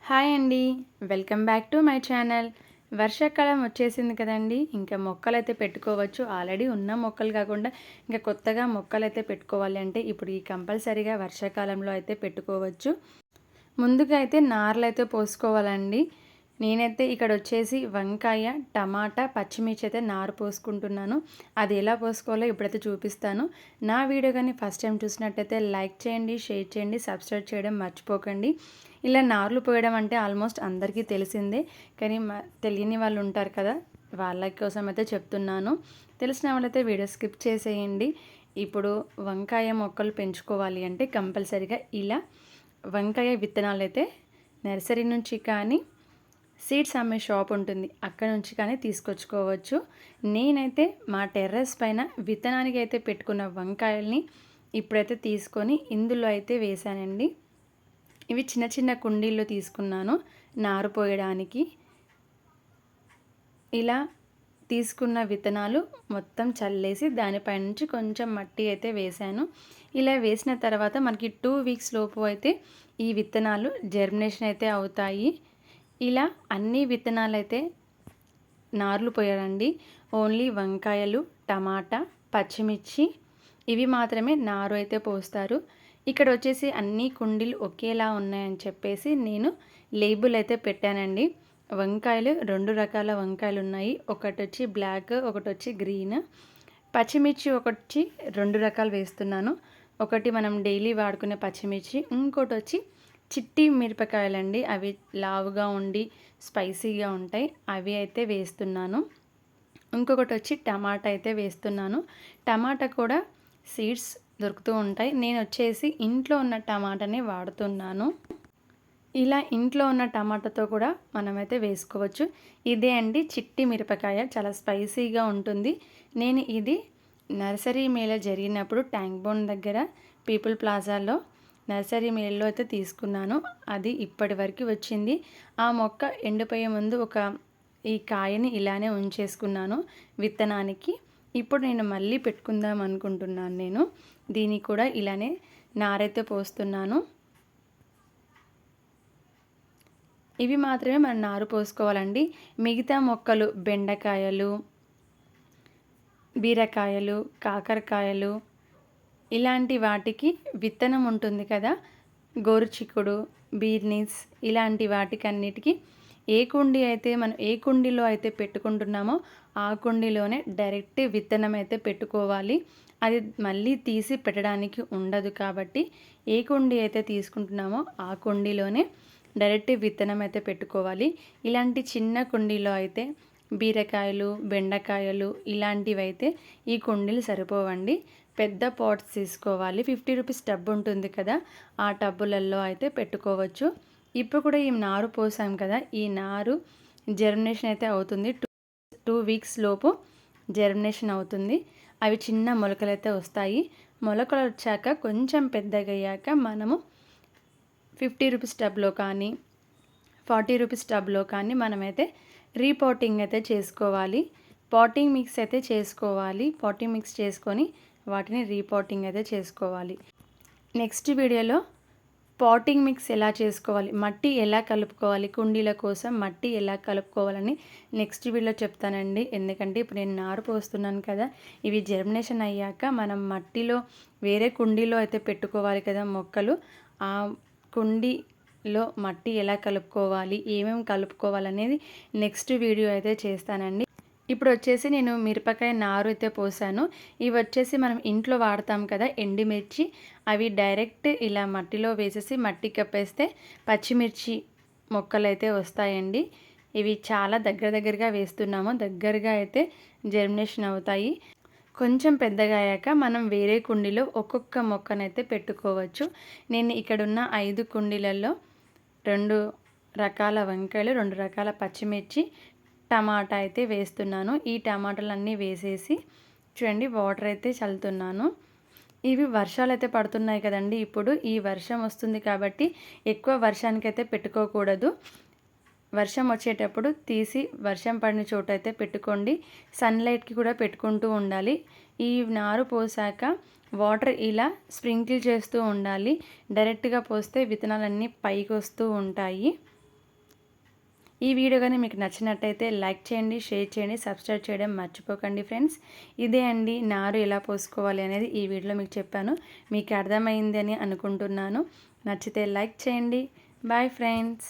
Hi అండి. Welcome back to my channel. వర్షాకాలం వచ్చేసింది కదండీ! ఇంకా మొక్కలైతే పెట్టుకోవచ్చు. ఆల్రెడీ ఉన్న మొక్కలు కాకుండా ఇంకా కొత్తగా మొక్కలైతే పెట్టుకోవాలి అంటే ఇప్పుడు ఈ కంపల్సరీగా వర్షాకాలంలో అయితే పెట్టుకోవచ్చు. ముందుగా అయితే నార్లైతే పోసుకోవాలండి. నేనైతే ఇక్కడ వచ్చేసి వంకాయ, టమాటా, పచ్చిమిర్చి అయితే నారు పోసుకుంటున్నాను. అది ఎలా పోసుకోవాలో ఇప్పుడైతే చూపిస్తాను. నా వీడియో కానీ ఫస్ట్ టైం చూసినట్టయితే లైక్ చేయండి, షేర్ చేయండి, సబ్స్క్రైబ్ చేయడం మర్చిపోకండి. ఇలా నార్లు పోయడం అంటే ఆల్మోస్ట్ అందరికీ తెలిసిందే, కానీ తెలియని వాళ్ళు ఉంటారు కదా, వాళ్ళ కోసం అయితే చెప్తున్నాను. తెలిసిన వాళ్ళైతే వీడియో స్కిప్ చేసేయండి. ఇప్పుడు వంకాయ మొక్కలు పెంచుకోవాలి అంటే కంపల్సరీగా ఇలా వంకాయ విత్తనాలు అయితే నర్సరీ నుంచి కానీ సీడ్స్ అమ్మే షాప్ ఉంటుంది, అక్కడ నుంచి కానీ తీసుకొచ్చుకోవచ్చు. నేనైతే మా టెర్రస్ పైన విత్తనానికి అయితే పెట్టుకున్న వంకాయల్ని ఇప్పుడైతే తీసుకొని ఇందులో అయితే వేశానండి. ఇవి చిన్న చిన్న కుండీల్లో తీసుకున్నాను నారు పోయడానికి. ఇలా తీసుకున్న విత్తనాలు మొత్తం చల్లేసి దానిపై నుంచి కొంచెం మట్టి అయితే వేశాను. ఇలా వేసిన తర్వాత మనకి 2 వీక్స్ లోపు అయితే ఈ విత్తనాలు జర్మినేషన్ అయితే అవుతాయి. ఇలా అన్ని విత్తనాలు అయితే నార్లు పోయారండి. ఓన్లీ వంకాయలు, టమాటా, పచ్చిమిర్చి ఇవి మాత్రమే నారు అయితే పోస్తారు. ఇక్కడ వచ్చేసి అన్ని కుండీలు ఒకేలా ఉన్నాయని చెప్పేసి నేను లేబుల్ అయితే పెట్టానండి. వంకాయలు 2 రకాల వంకాయలు ఉన్నాయి. ఒకటి వచ్చి బ్లాక్, ఒకటి వచ్చి గ్రీన్. పచ్చిమిర్చి ఒకటి 2 రకాలు వేస్తున్నాను. ఒకటి మనం డైలీ వాడుకునే పచ్చిమిర్చి, ఇంకోటి వచ్చి చిట్టి మిరపకాయలండి. అవి లావుగా ఉండి స్పైసీగా ఉంటాయి, అవి అయితే వేస్తున్నాను. ఇంకొకటి వచ్చి టమాటా అయితే వేస్తున్నాను. టమాటా కూడా సీడ్స్ దొరుకుతూ ఉంటాయి. నేను వచ్చేసి ఇంట్లో ఉన్న టమాటాని వాడుతున్నాను. ఇలా ఇంట్లో ఉన్న టమాటాతో కూడా మనమైతే వేసుకోవచ్చు. ఇదే అండి చిట్టి మిరపకాయ, చాలా స్పైసీగా ఉంటుంది. నేను ఇది నర్సరీ మేళ జరిగినప్పుడు ట్యాంక్ బండ్ దగ్గర పీపుల్ ప్లాజాలో నర్సరీ మేళలో అయితే తీసుకున్నాను. అది ఇప్పటి వరకు వచ్చింది. ఆ మొక్క ఎండిపోయే ముందు ఈ కాయని ఇలానే ఉంచేసుకున్నాను విత్తనానికి. ఇప్పుడు నేను మళ్ళీ పెట్టుకుందాం అనుకుంటున్నాను. నేను దీన్ని కూడా ఇలానే నారైతే పోస్తున్నాను. ఇవి మాత్రమే మనం నారు పోసుకోవాలండి. మిగతా మొక్కలు బెండకాయలు, బీరకాయలు, కాకరకాయలు ఇలాంటి వాటికి విత్తనం ఉంటుంది కదా, గోరుచిక్కుడు, బీర్నీస్ ఇలాంటి వాటికన్నిటికీ ఏ కుండీలో అయితే పెట్టుకుంటున్నామో ఆ కుండీలోనే డైరెక్ట్ విత్తనం అయితే పెట్టుకోవాలి. అది మళ్ళీ తీసి పెట్టడానికి ఉండదు. కాబట్టి ఏ కుండీ అయితే తీసుకుంటున్నామో ఆ కుండీలోనే డైరెక్ట్ విత్తనం అయితే పెట్టుకోవాలి. ఇలాంటి చిన్న కుండీలో అయితే బీరకాయలు, బెండకాయలు ఇలాంటివి అయితే ఈ కుండీలు సరిపోవండి. పెద్ద పాట్స్ తీసుకోవాలి. 50 రూపీస్ టబ్ ఉంటుంది కదా, ఆ టబ్బులలో అయితే పెట్టుకోవచ్చు. ఇప్పుడు కూడా ఈ నారు పోసాం కదా, ఈ నారు జర్మినేషన్ అయితే అవుతుంది. 2 వీక్స్ లోపు జర్మినేషన్ అవుతుంది. అవి చిన్న మొలకలు అయితే వస్తాయి. మొలకలు వచ్చాక కొంచెం పెద్దగయ్యాక మనము 50 రూపీస్ టబ్లో కానీ 40 రూపీస్ టబ్లో కానీ మనమైతే రీపాటింగ్ అయితే చేసుకోవాలి. పాటింగ్ మిక్స్ అయితే చేసుకోవాలి. పాటింగ్ మిక్స్ చేసుకొని వాటిని రీపాటింగ్ అయితే చేసుకోవాలి. నెక్స్ట్ వీడియోలో పాటింగ్ మిక్స్ ఎలా చేసుకోవాలి, మట్టి ఎలా కలుపుకోవాలి, కుండీల కోసం మట్టి ఎలా కలుపుకోవాలని నెక్స్ట్ వీడియోలో చెప్తానండి. ఎందుకంటే ఇప్పుడు నేను నారు పోస్తున్నాను కదా, ఇవి జర్మినేషన్ అయ్యాక మనం మట్టిలో వేరే కుండీలో అయితే పెట్టుకోవాలి కదా మొక్కలు. ఆ కుండీలో మట్టి ఎలా కలుపుకోవాలి, ఏమేమి కలుపుకోవాలనేది నెక్స్ట్ వీడియో అయితే చేస్తానండి. ఇప్పుడు వచ్చేసి నేను మిరపకాయ నారు అయితే పోసాను. ఇవి వచ్చేసి మనం ఇంట్లో వాడతాం కదా ఎండుమిర్చి, అవి డైరెక్ట్ ఇలా మట్టిలో వేసేసి మట్టి కప్పేస్తే పచ్చిమిర్చి మొక్కలు అయితే వస్తాయండి. ఇవి చాలా దగ్గరగా వేస్తున్నాము, దగ్గరగా అయితే జర్మినేషన్ అవుతాయి. కొంచెం పెద్దగా అయ్యాక మనం వేరే కుండీలో ఒక్కొక్క మొక్కనైతే పెట్టుకోవచ్చు. నేను ఇక్కడున్న 5 కుండీలలో 2 రకాల వంకాయలు, 2 రకాల పచ్చిమిర్చి, టమాటా అయితే వేస్తున్నాను. ఈ టమాటాలన్నీ వేసేసి చూడండి వాటర్ అయితే చల్లుతున్నాను. ఇవి వర్షాలు అయితే పడుతున్నాయి కదండి, ఇప్పుడు ఈ వర్షం వస్తుంది కాబట్టి ఎక్కువ వర్షానికైతే పెట్టుకోకూడదు. వర్షం వచ్చేటప్పుడు తీసి వర్షం పడిన చోట అయితే పెట్టుకోండి. సన్లైట్కి కూడా పెట్టుకుంటూ ఉండాలి. ఈ నారు పోసాక వాటర్ ఇలా స్ప్రింకిల్ చేస్తూ ఉండాలి. డైరెక్ట్గా పోస్తే విత్తనాలన్నీ పైకి వస్తూ ఉంటాయి. ఈ వీడియో కానీ మీకు నచ్చినట్టయితే లైక్ చేయండి, షేర్ చేయండి, సబ్స్క్రైబ్ చేయడం మర్చిపోకండి ఫ్రెండ్స్. ఇదే అండి నారు ఎలా పోసుకోవాలి అనేది ఈ వీడియోలో మీకు చెప్పాను. మీకు అర్థమైంది అని అనుకుంటున్నాను. నచ్చితే లైక్ చేయండి. Bye friends.